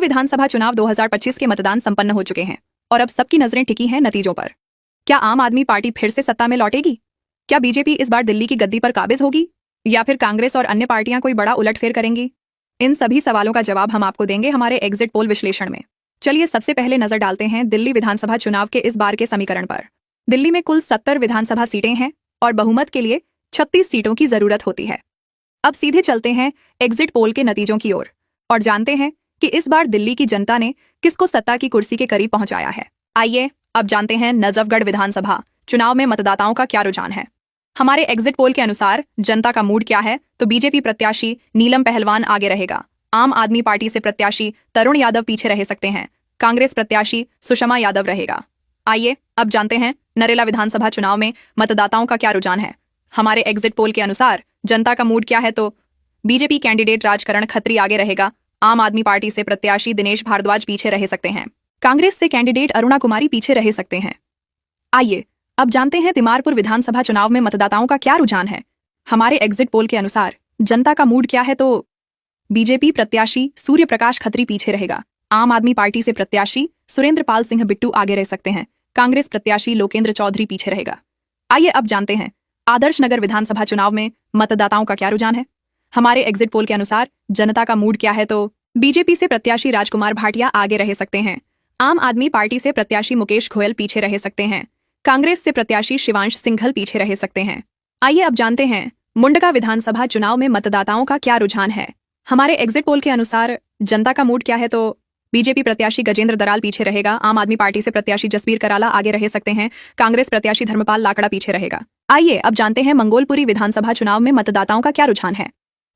विधानसभा चुनाव 2025 के मतदान संपन्न हो चुके हैं और अब सबकी नजरें टिकी हैं नतीजों पर। क्या आम आदमी पार्टी फिर से सत्ता में लौटेगी? क्या बीजेपी इस बार दिल्ली की गद्दी पर काबिज होगी या फिर कांग्रेस और अन्य पार्टियां कोई बड़ा उलटफेर करेंगी? इन सभी सवालों का जवाब हम आपको देंगे हमारे एग्जिट पोल विश्लेषण में। चलिए सबसे पहले नजर डालते हैं दिल्ली विधानसभा चुनाव के इस बार के समीकरण पर। दिल्ली में कुल 70 विधानसभा सीटें हैं और बहुमत के लिए 36 सीटों की जरूरत होती है। अब सीधे चलते हैं एग्जिट पोल के नतीजों की ओर और जानते हैं कि इस बार दिल्ली की जनता ने किसको सत्ता की कुर्सी के करीब पहुंचाया है। आइए अब जानते हैं नजफगढ़ विधानसभा चुनाव में मतदाताओं का क्या रुझान है। हमारे एग्जिट पोल के अनुसार जनता का मूड क्या है तो बीजेपी प्रत्याशी नीलम पहलवान आगे रहेगा। आम आदमी पार्टी से प्रत्याशी तरुण यादव पीछे रह सकते हैं। कांग्रेस प्रत्याशी सुषमा यादव रहेगा। आइए अब जानते हैं नरेला विधानसभा चुनाव में मतदाताओं का क्या रुझान है। हमारे एग्जिट पोल के अनुसार जनता का मूड क्या है तो बीजेपी कैंडिडेट राजकरण खत्री आगे रहेगा। आम आदमी पार्टी से प्रत्याशी दिनेश भारद्वाज पीछे रह सकते हैं। कांग्रेस से कैंडिडेट अरुणा कुमारी पीछे रह सकते हैं। आइए अब जानते हैं तिमारपुर विधानसभा चुनाव में मतदाताओं का क्या रुझान है। हमारे एग्जिट पोल के अनुसार जनता का मूड क्या है तो बीजेपी प्रत्याशी सूर्य प्रकाश खत्री पीछे रहेगा। आम आदमी पार्टी से प्रत्याशी सुरेंद्र पाल सिंह बिट्टू आगे रह सकते हैं। कांग्रेस प्रत्याशी लोकेंद्र चौधरी पीछे रहेगा। आइए अब जानते हैं आदर्श नगर विधानसभा चुनाव में मतदाताओं का क्या रुझान है। हमारे एग्जिट पोल के अनुसार जनता का मूड क्या है तो बीजेपी से प्रत्याशी राजकुमार भाटिया आगे रह सकते हैं। आम आदमी पार्टी से प्रत्याशी मुकेश गोयल पीछे रह सकते हैं। कांग्रेस से प्रत्याशी शिवांश सिंघल पीछे रह सकते हैं। आइए अब जानते हैं मुंडका विधानसभा चुनाव में मतदाताओं का क्या रुझान है। हमारे एग्जिट पोल के अनुसार जनता का मूड क्या है तो बीजेपी प्रत्याशी गजेंद्र दराल पीछे रहेगा। आम आदमी पार्टी से प्रत्याशी जसबीर कराला आगे रह सकते हैं। कांग्रेस प्रत्याशी धर्मपाल लाकड़ा पीछे रहेगा। आइए अब जानते हैं मंगोलपुरी विधानसभा चुनाव में मतदाताओं का क्या रुझान है।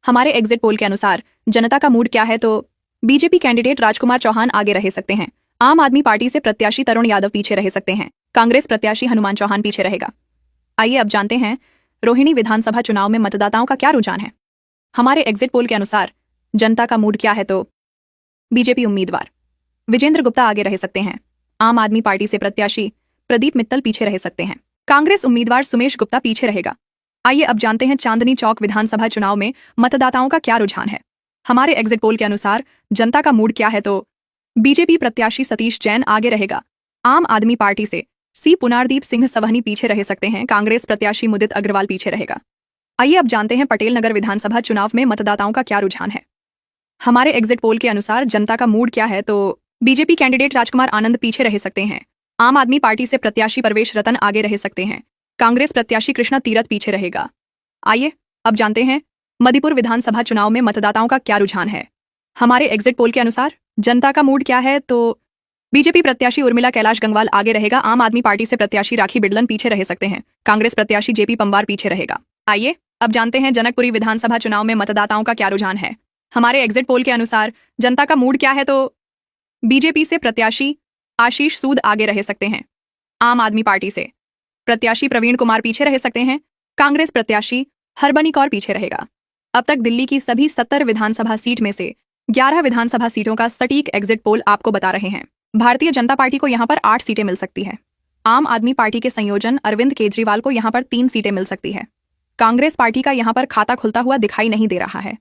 हमारे एग्जिट पोल के अनुसार जनता का मूड क्या है तो बीजेपी कैंडिडेट राजकुमार चौहान आगे रह सकते हैं। आम आदमी पार्टी से प्रत्याशी तरुण यादव पीछे रह सकते हैं। कांग्रेस प्रत्याशी हनुमान चौहान पीछे रहेगा। आइए अब जानते हैं रोहिणी विधानसभा चुनाव में मतदाताओं का क्या रुझान है। हमारे एग्जिट पोल के अनुसार जनता का मूड क्या है तो बीजेपी उम्मीदवार विजेंद्र गुप्ता आगे रह सकते हैं। आम आदमी पार्टी से प्रत्याशी प्रदीप मित्तल पीछे रह सकते हैं। कांग्रेस उम्मीदवार सुमेश गुप्ता पीछे रहेगा। आइए अब जानते हैं चांदनी चौक विधानसभा चुनाव में मतदाताओं का क्या रुझान है। हमारे एग्जिट पोल के अनुसार जनता का मूड क्या है तो बीजेपी प्रत्याशी सतीश जैन आगे रहेगा। आम आदमी पार्टी से सी पुनारदीप सिंह सवहनी पीछे रह सकते हैं। कांग्रेस प्रत्याशी मुदित अग्रवाल पीछे रहेगा। आइए अब जानते हैं पटेल नगर विधानसभा चुनाव में मतदाताओं का क्या रुझान है। हमारे एग्जिट पोल के अनुसार जनता का मूड क्या है तो बीजेपी कैंडिडेट राजकुमार आनंद पीछे रह सकते हैं। आम आदमी पार्टी से प्रत्याशी परवेश रतन आगे रह सकते हैं। कांग्रेस प्रत्याशी कृष्णा तीरथ पीछे रहेगा। आइए अब जानते हैं मधुपुर विधानसभा चुनाव में मतदाताओं का क्या रुझान है। हमारे एग्जिट पोल के अनुसार जनता का मूड क्या है तो बीजेपी प्रत्याशी उर्मिला कैलाश गंगवाल आगे रहेगा। आम आदमी पार्टी से प्रत्याशी राखी बिडलन पीछे रह सकते हैं। कांग्रेस प्रत्याशी जेपी पंवार पीछे रहेगा। आइए अब जानते हैं जनकपुरी विधानसभा चुनाव में मतदाताओं का क्या रुझान है। हमारे एग्जिट पोल के अनुसार जनता का मूड क्या है तो बीजेपी से प्रत्याशी आशीष सूद आगे रह सकते हैं। आम आदमी पार्टी से प्रत्याशी प्रवीण कुमार पीछे रह सकते हैं। कांग्रेस प्रत्याशी हरबनी कौर पीछे रहेगा। अब तक दिल्ली की सभी 70 विधानसभा सीट में से 11 विधानसभा सीटों का सटीक एग्जिट पोल आपको बता रहे हैं। भारतीय जनता पार्टी को यहां पर 8 सीटें मिल सकती है। आम आदमी पार्टी के संयोजन अरविंद केजरीवाल को यहां पर 3 सीटें मिल सकती है। कांग्रेस पार्टी का यहां पर खाता खुलता हुआ दिखाई नहीं दे रहा है।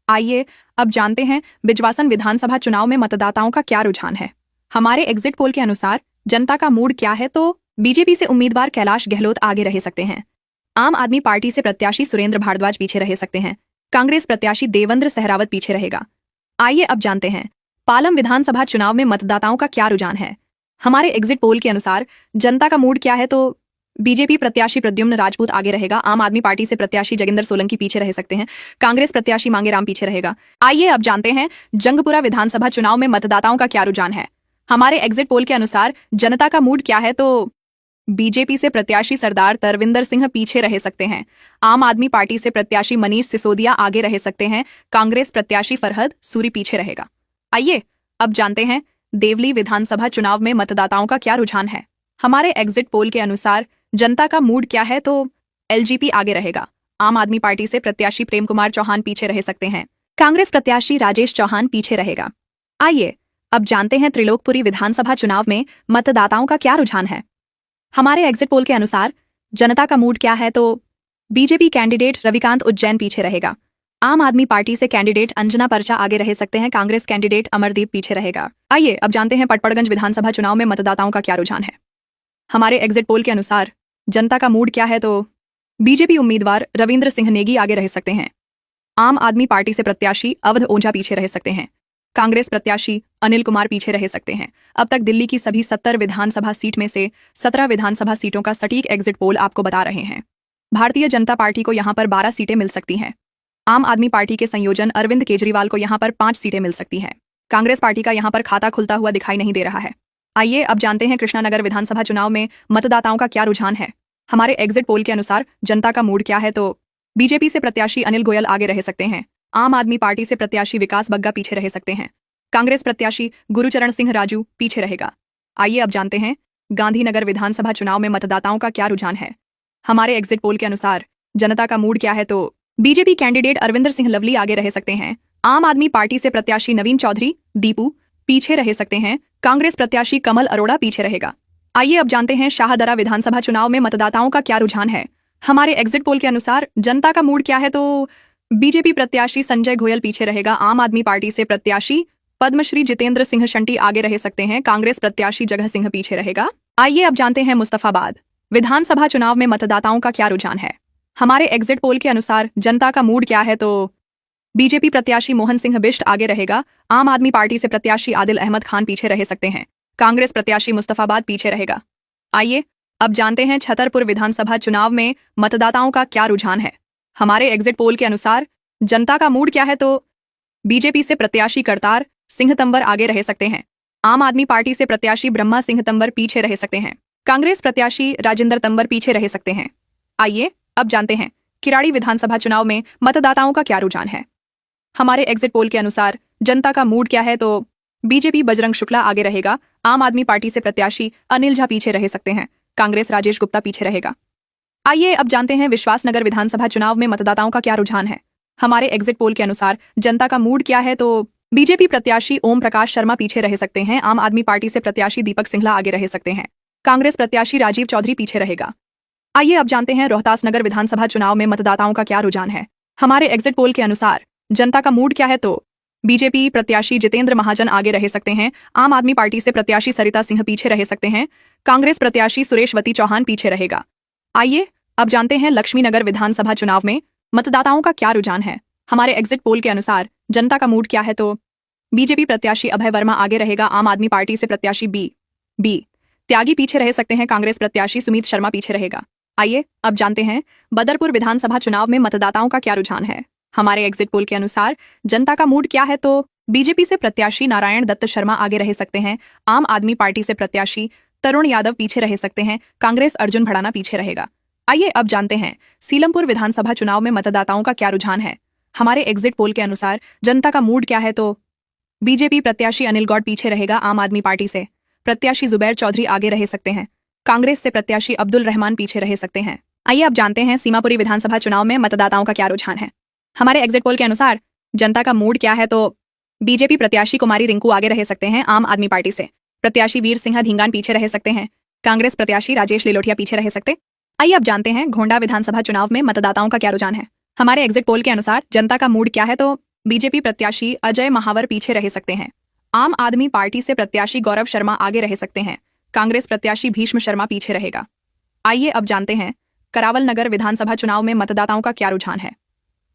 आइए अब जानते हैं बिजवासन विधानसभा चुनाव में मतदाताओं का क्या रुझान है। हमारे एग्जिट पोल के अनुसार जनता का मूड क्या है तो बीजेपी से उम्मीदवार कैलाश गहलोत आगे रह सकते हैं। आम आदमी पार्टी से प्रत्याशी सुरेंद्र भारद्वाज पीछे रह सकते हैं। कांग्रेस प्रत्याशी देवेंद्र सहरावत पीछे रहेगा। आइए अब जानते हैं पालम विधानसभा चुनाव में मतदाताओं का क्या रुझान है। हमारे एग्जिट पोल के अनुसार जनता का मूड क्या है तो बीजेपी प्रत्याशी प्रद्युम्न राजपूत आगे रहेगा। आम आदमी पार्टी से प्रत्याशी जगिंदर सोलंकी पीछे रह सकते हैं। कांग्रेस प्रत्याशी मांगेराम पीछे रहेगा। आइए अब जानते हैं जंगपुरा विधानसभा चुनाव में मतदाताओं का क्या रुझान है। हमारे एग्जिट पोल के अनुसार जनता का मूड क्या है तो बीजेपी से प्रत्याशी सरदार तरविंदर सिंह पीछे रह सकते हैं। आम आदमी पार्टी से प्रत्याशी मनीष सिसोदिया आगे रह सकते हैं। कांग्रेस प्रत्याशी फरहद सूरी पीछे रहेगा। आइए अब जानते हैं देवली विधानसभा चुनाव में मतदाताओं का क्या रुझान है। हमारे एग्जिट पोल के अनुसार जनता का मूड क्या है तो एलजेपी आगे रहेगा। आम आदमी पार्टी से प्रत्याशी प्रेम कुमार चौहान पीछे रह सकते हैं। कांग्रेस प्रत्याशी राजेश चौहान पीछे रहेगा। आइए अब जानते हैं त्रिलोकपुरी विधानसभा चुनाव में मतदाताओं का क्या रुझान है। हमारे एग्जिट पोल के अनुसार जनता का मूड क्या है तो बीजेपी कैंडिडेट रविकांत उज्जैन पीछे रहेगा। आम आदमी पार्टी से कैंडिडेट अंजना पर्चा आगे रह सकते हैं, कांग्रेस कैंडिडेट अमरदीप पीछे रहेगा। आइए अब जानते हैं पटपड़गंज विधानसभा चुनाव में मतदाताओं का क्या रुझान है। हमारे एग्जिट पोल के अनुसार जनता का मूड क्या है तो बीजेपी उम्मीदवार रविंद्र सिंह नेगी आगे रह सकते हैं। आम आदमी पार्टी से प्रत्याशी अवध ओझा पीछे रह सकते हैं। कांग्रेस प्रत्याशी अनिल कुमार पीछे रह सकते हैं। अब तक दिल्ली की सभी 70 विधानसभा सीट में से 17 विधानसभा सीटों का सटीक एग्जिट पोल आपको बता रहे हैं। भारतीय जनता पार्टी को यहां पर 12 सीटें मिल सकती हैं। आम आदमी पार्टी के संयोजन अरविंद केजरीवाल को यहां पर 5 सीटें मिल सकती हैं। कांग्रेस पार्टी का यहां पर खाता खुलता हुआ दिखाई नहीं दे रहा है। आइए अब जानते हैं कृष्णानगर विधानसभा चुनाव में मतदाताओं का क्या रुझान है। हमारे एग्जिट पोल के अनुसार जनता का मूड क्या है तो बीजेपी से प्रत्याशी अनिल गोयल आगे रह सकते हैं। आम आदमी पार्टी से प्रत्याशी विकास बग्गा पीछे रह सकते हैं। कांग्रेस प्रत्याशी गुरुचरण सिंह राजू पीछे रहेगा। आइए अब जानते हैं गांधीनगर विधानसभा चुनाव में मतदाताओं का क्या रुझान है। हमारे एग्जिट पोल के अनुसार जनता का मूड क्या है तो बीजेपी कैंडिडेट अरविंदर सिंह लवली आगे रह सकते हैं। आम आदमी पार्टी से प्रत्याशी नवीन चौधरी दीपू पीछे रह सकते हैं। कांग्रेस प्रत्याशी कमल अरोड़ा पीछे रहेगा। आइए अब जानते हैं शाहदरा विधानसभा चुनाव में मतदाताओं का क्या रुझान है। हमारे एग्जिट पोल के अनुसार जनता का मूड क्या है तो बीजेपी प्रत्याशी संजय गोयल पीछे रहेगा। आम आदमी पार्टी से प्रत्याशी पद्मश्री जितेंद्र सिंह शंटी आगे रह सकते हैं। कांग्रेस प्रत्याशी जगह सिंह पीछे रहेगा। आइए अब जानते हैं मुस्तफाबाद विधानसभा चुनाव में मतदाताओं का क्या रुझान है। हमारे एग्जिट पोल के अनुसार जनता का मूड क्या है तो बीजेपी प्रत्याशी मोहन सिंह बिष्ट आगे रहेगा। आम आदमी पार्टी से प्रत्याशी आदिल अहमद खान पीछे रह सकते हैं। कांग्रेस प्रत्याशी मुस्तफाबाद पीछे रहेगा। आइए अब जानते हैं छतरपुर विधानसभा चुनाव में मतदाताओं का क्या रुझान है। हमारे एग्जिट पोल के अनुसार जनता का मूड क्या है तो बीजेपी से प्रत्याशी करतार सिंह तंवर आगे रह सकते हैं। आम आदमी पार्टी से प्रत्याशी ब्रह्मा सिंह तंवर पीछे रह सकते हैं। कांग्रेस प्रत्याशी राजेंद्र तंवर पीछे रह सकते हैं। आइए अब जानते हैं किराड़ी विधानसभा चुनाव में मतदाताओं का क्या रुझान है। हमारे एग्जिट पोल के अनुसार जनता का मूड क्या है तो बीजेपी बजरंग शुक्ला आगे रहेगा। आम आदमी पार्टी से प्रत्याशी अनिल झा पीछे रह सकते हैं। कांग्रेस राजेश गुप्ता पीछे रहेगा। आइए अब जानते हैं विश्वासनगर विधानसभा चुनाव में मतदाताओं का क्या रुझान है। हमारे एग्जिट पोल के अनुसार जनता का मूड क्या है तो बीजेपी प्रत्याशी ओम प्रकाश शर्मा पीछे रह सकते हैं। आम आदमी पार्टी से प्रत्याशी दीपक सिंघला आगे रह सकते हैं। कांग्रेस प्रत्याशी राजीव चौधरी पीछे रहेगा। आइए अब जानते हैं रोहतास नगर विधानसभा चुनाव में मतदाताओं का क्या रुझान है। हमारे एग्जिट पोल के अनुसार जनता का मूड क्या है तो बीजेपी प्रत्याशी जितेंद्र महाजन आगे रह सकते हैं। आम आदमी पार्टी से प्रत्याशी सरिता सिंह पीछे रह सकते हैं। कांग्रेस प्रत्याशी सुरेशवती चौहान पीछे रहेगा। आइए अब जानते हैं लक्ष्मीनगर विधानसभा चुनाव में मतदाताओं का क्या रुझान है। हमारे एग्जिट पोल के अनुसार जनता का मूड क्या है तो बीजेपी प्रत्याशी अभय वर्मा आगे रहेगा। आम आदमी पार्टी से प्रत्याशी बी त्यागी पीछे रह सकते हैं। कांग्रेस प्रत्याशी सुमित शर्मा पीछे रहेगा। आइए अब जानते हैं बदरपुर विधानसभा चुनाव में मतदाताओं का क्या रुझान है। हमारे एग्जिट पोल के अनुसार जनता का मूड क्या है तो बीजेपी से प्रत्याशी नारायण दत्त शर्मा आगे रह सकते हैं। आम आदमी पार्टी से प्रत्याशी तरुण यादव पीछे रह सकते हैं। कांग्रेस अर्जुन भड़ाना पीछे रहेगा। आइए अब जानते हैं सीलमपुर विधानसभा चुनाव में मतदाताओं का क्या रुझान है। हमारे एग्जिट पोल के अनुसार जनता का मूड क्या है तो बीजेपी प्रत्याशी अनिल गौड़ पीछे रहेगा। आम आदमी पार्टी से प्रत्याशी जुबैर चौधरी आगे रह सकते हैं। कांग्रेस से प्रत्याशी अब्दुल रहमान पीछे रह सकते हैं। आइए अब जानते हैं सीमापुरी विधानसभा चुनाव में मतदाताओं का क्या रुझान है। हमारे एग्जिट पोल के अनुसार जनता का मूड क्या है तो बीजेपी प्रत्याशी कुमारी रिंकू आगे रह सकते हैं। आम आदमी पार्टी से प्रत्याशी वीर सिंह धींगान पीछे रह सकते हैं। कांग्रेस प्रत्याशी राजेश लिलोटिया पीछे रह सकते। आइए अब जानते हैं घोंडा विधानसभा चुनाव में मतदाताओं का क्या रुझान है। हमारे एग्जिट पोल के अनुसार जनता का मूड क्या है तो बीजेपी प्रत्याशी अजय महावर पीछे रह सकते हैं। आम आदमी पार्टी से प्रत्याशी गौरव शर्मा आगे रह सकते हैं। कांग्रेस प्रत्याशी भीष्म शर्मा पीछे रहेगा। आइए अब जानते हैं करावल नगर विधानसभा चुनाव में मतदाताओं का क्या रुझान है।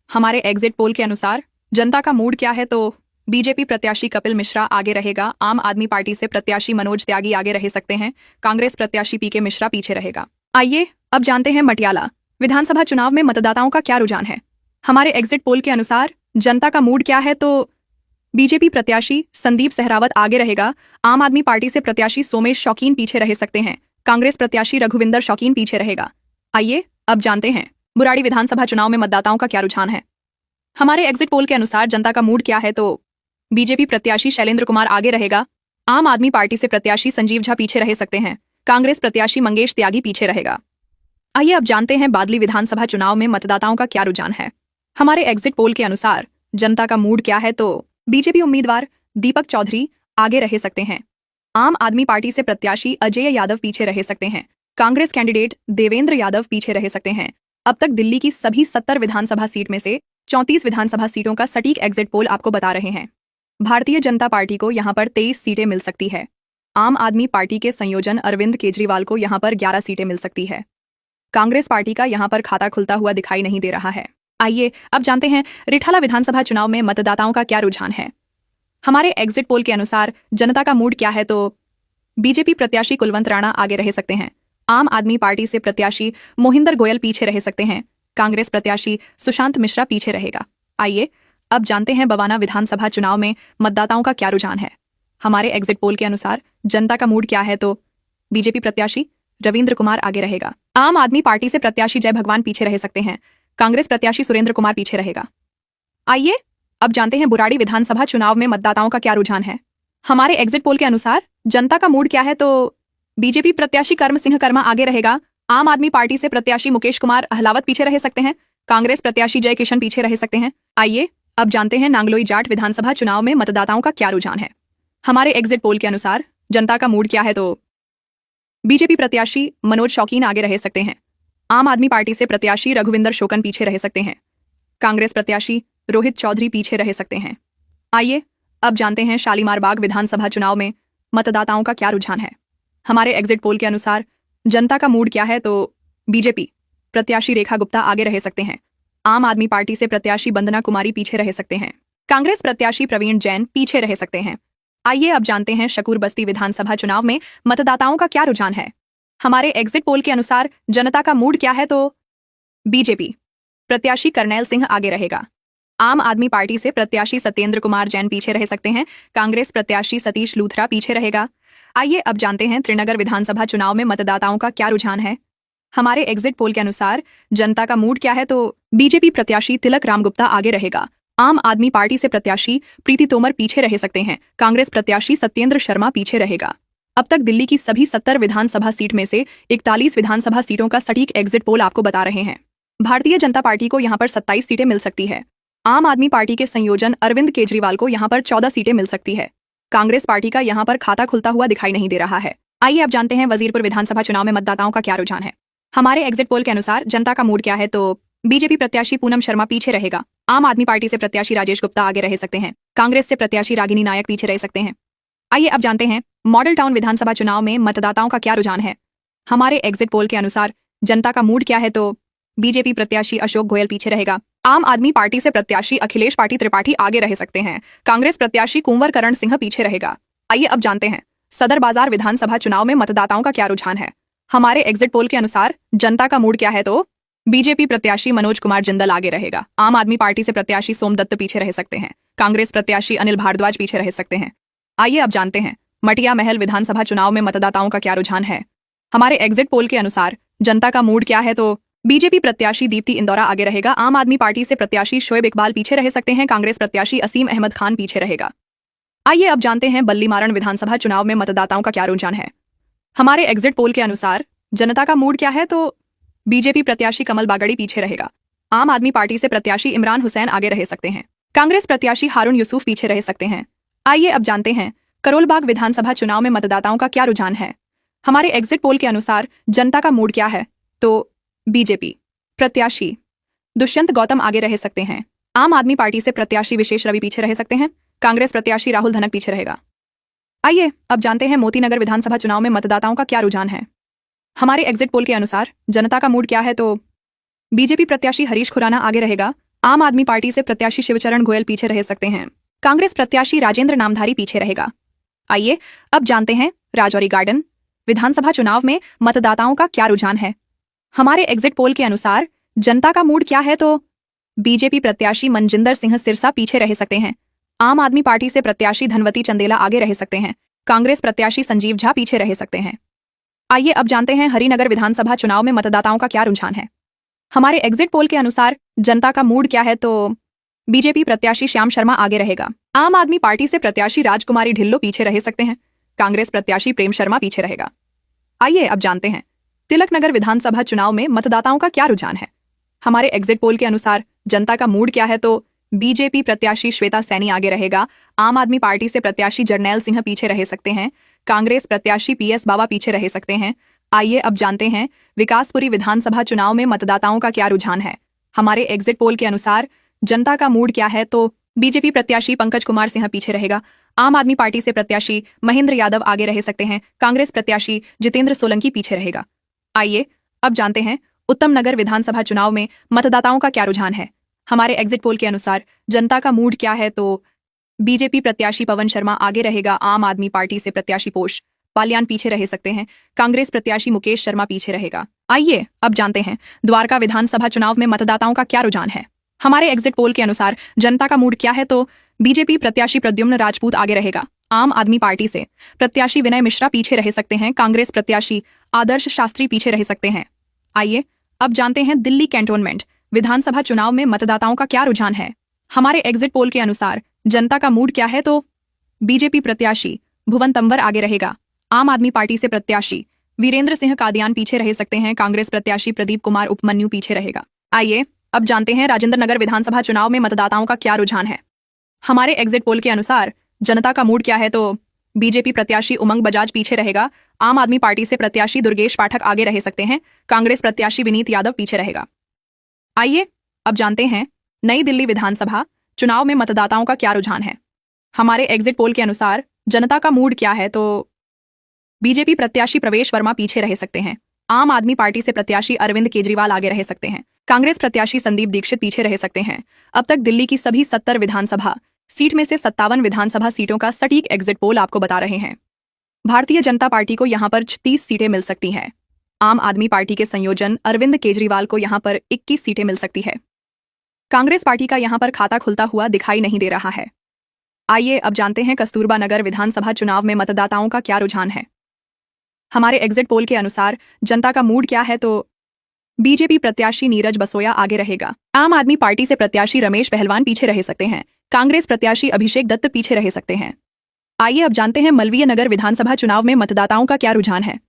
हमारे एग्जिट पोल के अनुसार जनता का मूड क्या है तो बीजेपी प्रत्याशी कपिल मिश्रा आगे रहेगा। आम आदमी पार्टी से प्रत्याशी मनोज त्यागी आगे रह सकते हैं। कांग्रेस प्रत्याशी पीके मिश्रा पीछे रहेगा। आइए अब जानते हैं मटियाला विधानसभा चुनाव में मतदाताओं का क्या रुझान है। हमारे एग्जिट पोल के अनुसार जनता का मूड क्या है तो बीजेपी प्रत्याशी संदीप सहरावत आगे रहेगा। आम आदमी पार्टी से प्रत्याशी सोमेश शौकीन पीछे रह सकते हैं। कांग्रेस प्रत्याशी रघुविंदर शौकीन पीछे रहेगा। आइए अब जानते हैं बुराड़ी विधानसभा चुनाव में मतदाताओं का क्या रुझान है। हमारे एग्जिट पोल के अनुसार जनता का मूड क्या है तो बीजेपी प्रत्याशी शैलेंद्र कुमार आगे रहेगा। आम आदमी पार्टी से प्रत्याशी संजीव झा पीछे रह सकते हैं। कांग्रेस प्रत्याशी मंगेश त्यागी पीछे रहेगा। आइए अब जानते हैं बादली विधानसभा चुनाव में मतदाताओं का क्या रुझान है। हमारे एग्जिट पोल के अनुसार जनता का मूड क्या है तो बीजेपी उम्मीदवार दीपक चौधरी आगे रह सकते हैं। आम आदमी पार्टी से प्रत्याशी अजय यादव पीछे रह सकते हैं। कांग्रेस कैंडिडेट देवेंद्र यादव पीछे रह सकते हैं। अब तक दिल्ली की सभी 70 विधानसभा सीट में से 34 विधानसभा सीटों का सटीक एग्जिट पोल आपको बता रहे हैं। भारतीय जनता पार्टी को यहां पर 23 सीटें मिल सकती है। आम आदमी पार्टी के संयोजन अरविंद केजरीवाल को यहां पर 11 सीटें मिल सकती है। कांग्रेस पार्टी का यहां पर खाता खुलता हुआ दिखाई नहीं दे रहा है। आइए अब जानते हैं रिठाला विधानसभा चुनाव में मतदाताओं का क्या रुझान है। हमारे एग्जिट पोल के अनुसार जनता का मूड क्या है तो बीजेपी प्रत्याशी कुलवंत राणा आगे रह सकते हैं। आम आदमी पार्टी से प्रत्याशी मोहिंदर गोयल पीछे रह सकते हैं। कांग्रेस प्रत्याशी सुशांत मिश्रा पीछे रहेगा। आइए अब जानते हैं बवाना विधानसभा चुनाव में मतदाताओं का क्या रुझान है। हमारे एग्जिट पोल के अनुसार जनता का मूड क्या है तो बीजेपी प्रत्याशी रविंद्र कुमार आगे रहेगा। आम आदमी पार्टी से प्रत्याशी जय भगवान पीछे रह सकते हैं। कांग्रेस प्रत्याशी सुरेंद्र कुमार पीछे रहेगा। आइए अब जानते हैं बुराड़ी विधानसभा चुनाव में मतदाताओं का क्या रुझान है। हमारे एग्जिट पोल के अनुसार जनता का मूड क्या है तो बीजेपी प्रत्याशी कर्म सिंह कर्मा आगे रहेगा। आम आदमी पार्टी से प्रत्याशी मुकेश कुमार अहलावत पीछे रह सकते हैं। कांग्रेस प्रत्याशी जय किशन पीछे रह सकते हैं। आइए अब जानते हैं नांगलोई जाट विधानसभा चुनाव में मतदाताओं का क्या रुझान है। हमारे एग्जिट पोल के अनुसार जनता का मूड क्या है तो बीजेपी प्रत्याशी मनोज शौकीन आगे रह सकते हैं। आम आदमी पार्टी से प्रत्याशी रघुविंदर शोकन पीछे रह सकते हैं। कांग्रेस प्रत्याशी रोहित चौधरी पीछे रह सकते हैं। आइए अब जानते हैं शालीमार बाग विधानसभा चुनाव में मतदाताओं का क्या रुझान है। हमारे एग्जिट पोल के अनुसार जनता का मूड क्या है तो बीजेपी प्रत्याशी रेखा गुप्ता आगे रह सकते हैं। आम आदमी पार्टी से प्रत्याशी वंदना कुमारी पीछे रह सकते हैं। कांग्रेस प्रत्याशी प्रवीण जैन पीछे रह सकते हैं। आइए अब जानते हैं शकूर बस्ती विधानसभा चुनाव में मतदाताओं का क्या रुझान है। हमारे एग्जिट पोल के अनुसार जनता का मूड क्या है तो बीजेपी प्रत्याशी करनैल सिंह आगे रहेगा। आम आदमी पार्टी से प्रत्याशी सत्येंद्र कुमार जैन पीछे रह सकते हैं। कांग्रेस प्रत्याशी सतीश लूथरा पीछे रहेगा। आइए अब जानते हैं त्रिनगर विधानसभा चुनाव में मतदाताओं का क्या रुझान है। हमारे एग्जिट पोल के अनुसार जनता का मूड क्या है तो बीजेपी प्रत्याशी तिलक राम गुप्ता आगे रहेगा। आम आदमी पार्टी से प्रत्याशी प्रीति तोमर पीछे रह सकते हैं। कांग्रेस प्रत्याशी सत्येंद्र शर्मा पीछे रहेगा। अब तक दिल्ली की सभी 70 विधानसभा सीट में से 41 विधानसभा सीटों का सटीक एग्जिट पोल आपको बता रहे हैं। भारतीय जनता पार्टी को यहां पर 27 सीटें मिल सकती है। आम आदमी पार्टी के संयोजन अरविंद केजरीवाल को यहां पर 14 सीटें मिल सकती है। कांग्रेस पार्टी का यहां पर खाता खुलता हुआ दिखाई नहीं दे रहा है। आइए अब जानते हैं वजीरपुर विधानसभा चुनाव में मतदाताओं का क्या रुझान है। हमारे एग्जिट पोल के अनुसार जनता का मूड क्या है तो बीजेपी प्रत्याशी पूनम शर्मा पीछे रहेगा। आम आदमी पार्टी से प्रत्याशी राजेश गुप्ता आगे रह सकते हैं। कांग्रेस से प्रत्याशी रागिनी नायक पीछे रह सकते हैं। आइए अब जानते हैं मॉडल टाउन विधानसभा चुनाव में मतदाताओं का क्या रुझान है। हमारे एग्जिट पोल के अनुसार जनता का मूड क्या है तो बीजेपी प्रत्याशी अशोक गोयल पीछे रहेगा। आम आदमी पार्टी से प्रत्याशी अखिलेश पार्टी त्रिपाठी आगे रह सकते हैं। कांग्रेस प्रत्याशी कुंवर करण सिंह पीछे रहेगा। आइए अब जानते हैं सदर बाजार विधानसभा चुनाव में मतदाताओं का क्या रुझान है। हमारे एग्जिट पोल के अनुसार जनता का मूड क्या है तो बीजेपी प्रत्याशी मनोज कुमार जिंदल आगे रहेगा। आम आदमी पार्टी से प्रत्याशी सोमदत्त पीछे रह सकते हैं। कांग्रेस प्रत्याशी अनिल भारद्वाज पीछे रह सकते हैं। आइए अब जानते हैं मटिया महल विधानसभा चुनाव में मतदाताओं का क्या रुझान है। हमारे एग्जिट पोल के अनुसार जनता का मूड क्या है तो बीजेपी प्रत्याशी दीप्ति इंदौरा आगे रहेगा। आम आदमी पार्टी से प्रत्याशी शोएब इकबाल पीछे रह सकते हैं। कांग्रेस प्रत्याशी असीम अहमद खान पीछे रहेगा। आइए अब जानते हैं बल्लीमारण विधानसभा चुनाव में मतदाताओं का क्या रुझान है। हमारे एग्जिट पोल के अनुसार जनता का मूड क्या है तो बीजेपी प्रत्याशी कमल बागड़ी पीछे रहेगा। आम आदमी पार्टी से प्रत्याशी इमरान हुसैन आगे रह सकते हैं। कांग्रेस प्रत्याशी हारून यूसुफ पीछे रह सकते हैं। आइए अब जानते हैं करोलबाग विधानसभा चुनाव में मतदाताओं का क्या रुझान है। हमारे एग्जिट पोल के अनुसार जनता का मूड क्या है तो बीजेपी प्रत्याशी दुष्यंत गौतम आगे रह सकते हैं। आम आदमी पार्टी से प्रत्याशी विशेष रवि पीछे रह सकते हैं। कांग्रेस प्रत्याशी राहुल धनक पीछे रहेगा। आइए अब जानते हैं मोतीनगर विधानसभा चुनाव में मतदाताओं का क्या रुझान है। हमारे एग्जिट पोल के अनुसार जनता का मूड क्या है तो बीजेपी प्रत्याशी हरीश खुराना आगे रहेगा। आम आदमी पार्टी से प्रत्याशी शिवचरण गोयल पीछे रह सकते हैं। कांग्रेस प्रत्याशी राजेंद्र नामधारी पीछे रहेगा। आइए अब जानते हैं राजौरी गार्डन विधानसभा चुनाव में मतदाताओं का क्या रुझान है। हमारे एग्जिट पोल के अनुसार जनता का मूड क्या है तो बीजेपी प्रत्याशी मनजिंदर सिंह सिरसा पीछे रह सकते हैं। आम आदमी पार्टी से प्रत्याशी धनवती चंदेला आगे रह सकते हैं। कांग्रेस प्रत्याशी संजीव झा पीछे रह सकते हैं। आइए अब जानते हैं हरिनगर विधानसभा चुनाव में मतदाताओं का क्या रुझान है। हमारे एग्जिट पोल के अनुसार जनता का मूड क्या है तो बीजेपी प्रत्याशी श्याम शर्मा आगे रहेगा। आम आदमी पार्टी से प्रत्याशी राजकुमारी ढिल्लो पीछे रह सकते हैं। कांग्रेस प्रत्याशी प्रेम शर्मा पीछे रहेगा। आइए अब जानते हैं तिलकनगर विधानसभा चुनाव में मतदाताओं का क्या रुझान है। हमारे एग्जिट पोल के अनुसार जनता का मूड क्या है तो बीजेपी प्रत्याशी श्वेता सैनी आगे रहेगा। आम आदमी पार्टी से प्रत्याशी जरनैल सिंह पीछे रह सकते हैं। कांग्रेस प्रत्याशी पीएस बाबा पीछे रह सकते हैं। आइए अब जानते हैं विकासपुरी विधानसभा चुनाव में मतदाताओं का क्या रुझान है। हमारे एग्जिट पोल के अनुसार जनता का मूड क्या है तो बीजेपी प्रत्याशी पंकज कुमार सिंह पीछे रहेगा। आम आदमी पार्टी से प्रत्याशी महेंद्र यादव आगे रह सकते हैं। कांग्रेस प्रत्याशी जितेंद्र सोलंकी पीछे रहेगा। आइए अब जानते हैं उत्तम नगर विधानसभा चुनाव में मतदाताओं का क्या रुझान है। हमारे एग्जिट पोल के अनुसार जनता का मूड क्या है तो बीजेपी प्रत्याशी पवन शर्मा आगे रहेगा। आम आदमी पार्टी से प्रत्याशी पोष पालियान पीछे रह सकते हैं। कांग्रेस प्रत्याशी मुकेश शर्मा पीछे रहेगा। आइए अब जानते हैं द्वारका विधानसभा चुनाव में मतदाताओं का क्या रुझान है। हमारे एग्जिट पोल के अनुसार जनता का मूड क्या है तो बीजेपी प्रत्याशी प्रद्युम्न राजपूत आगे रहेगा। आम आदमी पार्टी से प्रत्याशी विनय मिश्रा पीछे रह सकते हैं। कांग्रेस प्रत्याशी आदर्श शास्त्री पीछे रह सकते हैं। आइए अब जानते हैं दिल्ली कैंटोनमेंट विधानसभा चुनाव में मतदाताओं का क्या रुझान है। हमारे एग्जिट पोल के अनुसार जनता का मूड क्या है तो बीजेपी प्रत्याशी भुवन तंवर आगे रहेगा। आम आदमी पार्टी से प्रत्याशी वीरेंद्र सिंह कादियान पीछे रह सकते हैं। कांग्रेस प्रत्याशी प्रदीप कुमार उपमन्यु पीछे रहेगा। आइए अब जानते हैं राजेंद्र नगर विधानसभा चुनाव में मतदाताओं का क्या रुझान है। हमारे एग्जिट पोल के अनुसार जनता का मूड क्या है तो बीजेपी प्रत्याशी उमंग बजाज पीछे रहेगा। आम आदमी पार्टी से प्रत्याशी दुर्गेश पाठक आगे रह सकते हैं। कांग्रेस प्रत्याशी विनीत यादव पीछे रहेगा। आइए अब जानते हैं नई दिल्ली विधानसभा चुनाव में मतदाताओं का क्या रुझान है। हमारे एग्जिट पोल के अनुसार जनता का मूड क्या है तो बीजेपी प्रत्याशी प्रवेश वर्मा पीछे रह सकते हैं। आम आदमी पार्टी से प्रत्याशी अरविंद केजरीवाल आगे रह सकते हैं। कांग्रेस प्रत्याशी संदीप दीक्षित पीछे रह सकते हैं। अब तक दिल्ली की सभी 70 विधानसभा सीट में से 57 विधानसभा सीटों का सटीक एग्जिट पोल आपको बता रहे हैं। भारतीय जनता पार्टी को यहां पर 30 सीटें मिल सकती हैं। आम आदमी पार्टी के संयोजन अरविंद केजरीवाल को यहां पर 21 सीटें मिल सकती है। कांग्रेस पार्टी का यहां पर खाता खुलता हुआ दिखाई नहीं दे रहा है। आइए अब जानते हैं कस्तूरबा नगर विधानसभा चुनाव में मतदाताओं का क्या रुझान है। हमारे एग्जिट पोल के अनुसार जनता का मूड क्या है तो बीजेपी प्रत्याशी नीरज बसोया आगे रहेगा। आम आदमी पार्टी से प्रत्याशी रमेश पहलवान पीछे रह सकते हैं। कांग्रेस प्रत्याशी अभिषेक दत्त पीछे रह सकते हैं। आइए अब जानते हैं मलवीय नगर विधानसभा चुनाव में मतदाताओं का क्या रुझान है।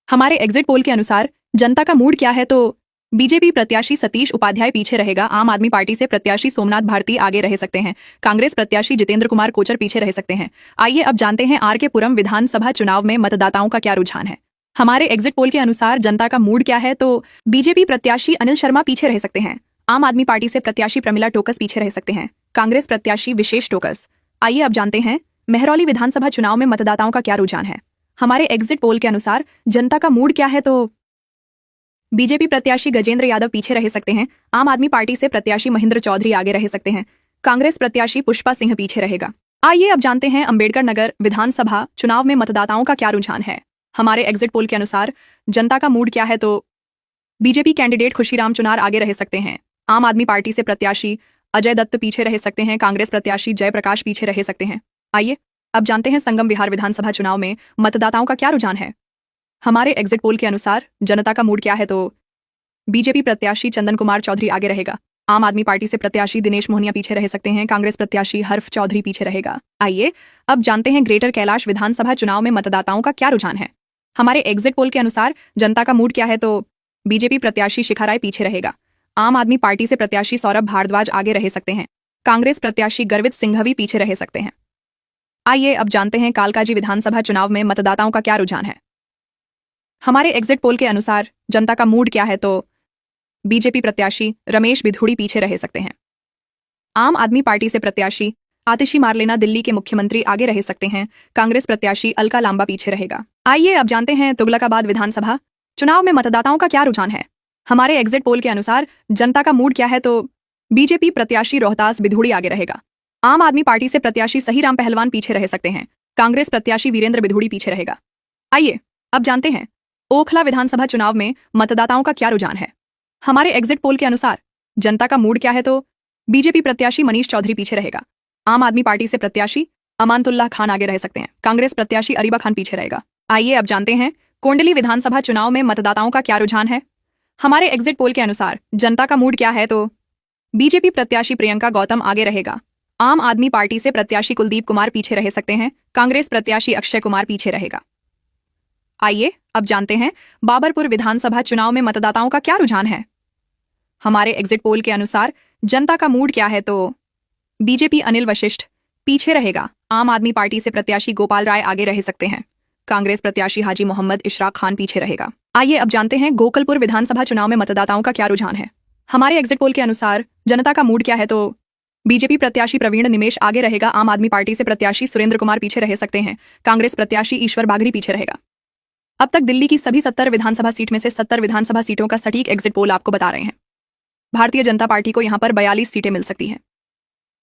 हमारे एग्जिट पोल के अनुसार जनता का मूड क्या है तो बीजेपी प्रत्याशी सतीश उपाध्याय पीछे रहेगा। आम आदमी पार्टी से प्रत्याशी सोमनाथ भारती आगे रह सकते हैं। कांग्रेस प्रत्याशी जितेंद्र कुमार कोचर पीछे रह सकते हैं। आइए अब जानते हैं आर के पुरम विधानसभा चुनाव में मतदाताओं का क्या रुझान है। हमारे एग्जिट पोल के अनुसार जनता का मूड क्या है तो बीजेपी प्रत्याशी अनिल शर्मा पीछे रह सकते हैं। आम आदमी पार्टी से प्रत्याशी प्रमिला टोकस पीछे रह सकते हैं। कांग्रेस प्रत्याशी विशेष टोकस। आइए अब जानते हैं मेहरौली विधानसभा चुनाव में मतदाताओं का क्या रुझान है। हमारे एग्जिट पोल के अनुसार जनता का मूड क्या है तो बीजेपी प्रत्याशी गजेंद्र यादव पीछे रह सकते हैं। आम आदमी पार्टी से प्रत्याशी महेंद्र चौधरी आगे रह सकते हैं। कांग्रेस प्रत्याशी पुष्पा सिंह पीछे रहेगा। आइए अब जानते हैं अंबेडकर नगर विधानसभा चुनाव में मतदाताओं का क्या रुझान है। हमारे एग्जिट पोल के अनुसार जनता का मूड क्या है तो बीजेपी कैंडिडेट खुशीराम चुनार आगे रह सकते हैं। आम आदमी पार्टी से प्रत्याशी अजय दत्त पीछे रह सकते हैं। कांग्रेस प्रत्याशी जयप्रकाश पीछे रह सकते हैं। आइए अब जानते हैं संगम विहार विधानसभा चुनाव में मतदाताओं का क्या रुझान है। हमारे एग्जिट पोल के अनुसार जनता का मूड क्या है तो बीजेपी प्रत्याशी चंदन कुमार चौधरी आगे रहेगा। आम आदमी पार्टी से प्रत्याशी दिनेश मोहनिया पीछे रह सकते हैं। कांग्रेस प्रत्याशी हर्फ चौधरी पीछे रहेगा। आइए अब जानते हैं ग्रेटर कैलाश विधानसभा चुनाव में मतदाताओं का क्या रुझान है। हमारे एग्जिट पोल के अनुसार जनता का मूड क्या है तो बीजेपी प्रत्याशी शिखा राय पीछे रहेगा। आम आदमी पार्टी से प्रत्याशी सौरभ भारद्वाज आगे रह सकते हैं। कांग्रेस प्रत्याशी गर्वित सिंघवी पीछे रह सकते हैं। आइए अब जानते हैं कालकाजी विधानसभा चुनाव में मतदाताओं का क्या रुझान है। हमारे एग्जिट पोल के अनुसार जनता का मूड क्या है तो बीजेपी प्रत्याशी रमेश बिधूड़ी पीछे रह सकते हैं। आम आदमी पार्टी से प्रत्याशी आतिशी मारलेना दिल्ली के मुख्यमंत्री आगे रह सकते हैं। कांग्रेस प्रत्याशी अलका लांबा पीछे रहेगा। आइए अब जानते हैं तुगलकाबाद विधानसभा चुनाव में मतदाताओं का क्या रुझान है। हमारे एग्जिट पोल के अनुसार जनता का मूड क्या है तो बीजेपी प्रत्याशी रोहतास बिधूड़ी आगे रहेगा। आम आदमी पार्टी से प्रत्याशी सहीराम पहलवान पीछे रह सकते हैं। कांग्रेस प्रत्याशी वीरेंद्र बिधूड़ी पीछे रहेगा। आइए अब जानते हैं ओखला विधानसभा चुनाव में मतदाताओं का क्या रुझान है। हमारे एग्जिट पोल के अनुसार जनता का मूड क्या है तो बीजेपी प्रत्याशी मनीष चौधरी पीछे रहेगा। आम आदमी पार्टी से प्रत्याशी अमानतुल्लाह खान आगे रह सकते हैं। कांग्रेस प्रत्याशी अरीबा खान पीछे रहेगा। आइए अब जानते हैं कोंडली विधानसभा चुनाव में मतदाताओं का क्या रुझान है। हमारे एग्जिट पोल के अनुसार जनता का मूड क्या है तो बीजेपी प्रत्याशी प्रियंका गौतम आगे रहेगा। आम आदमी पार्टी से प्रत्याशी कुलदीप कुमार पीछे रह सकते हैं। कांग्रेस प्रत्याशी अक्षय कुमार पीछे रहेगा। आइए अब जानते हैं बाबरपुर विधानसभा चुनाव में मतदाताओं का क्या रुझान है। हमारे एग्जिट पोल के अनुसार जनता का मूड क्या है तो बीजेपी अनिल वशिष्ठ पीछे रहेगा। आम आदमी पार्टी से प्रत्याशी गोपाल राय आगे रह सकते हैं। कांग्रेस प्रत्याशी हाजी मोहम्मद इशराक खान पीछे रहेगा। आइए अब जानते हैं गोकलपुर विधानसभा चुनाव में मतदाताओं का क्या रुझान है। हमारे एग्जिट पोल के अनुसार जनता का मूड क्या है तो बीजेपी प्रत्याशी प्रवीण निमेश आगे रहेगा। आम आदमी पार्टी से प्रत्याशी सुरेंद्र कुमार पीछे रह सकते हैं। कांग्रेस प्रत्याशी ईश्वर बागड़ी पीछे रहेगा। अब तक दिल्ली की सभी 70 विधानसभा सीट में से 70 विधानसभा सीटों का सटीक एग्जिट पोल आपको बता रहे हैं। भारतीय जनता पार्टी को यहां पर 42 सीटें मिल सकती हैं।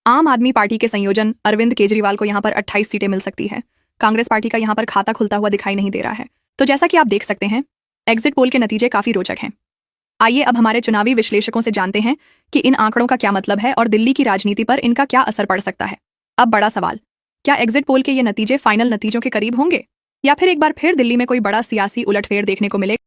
आम आदमी पार्टी के संयोजन अरविंद केजरीवाल को यहां पर 28 सीटें मिल सकती है। कांग्रेस पार्टी का यहां पर खाता खुलता हुआ दिखाई नहीं दे रहा है। तो जैसा कि आप देख सकते हैं, एग्जिट पोल के नतीजे काफी रोचक हैं। आइए अब हमारे चुनावी विश्लेषकों से जानते हैं कि इन आंकड़ों का क्या मतलब है और दिल्ली की राजनीति पर इनका क्या असर पड़ सकता है। अब बड़ा सवाल, क्या एग्जिट पोल के ये नतीजे फाइनल नतीजों के करीब होंगे या फिर एक बार फिर दिल्ली में कोई बड़ा सियासी उलटफेर देखने को मिले?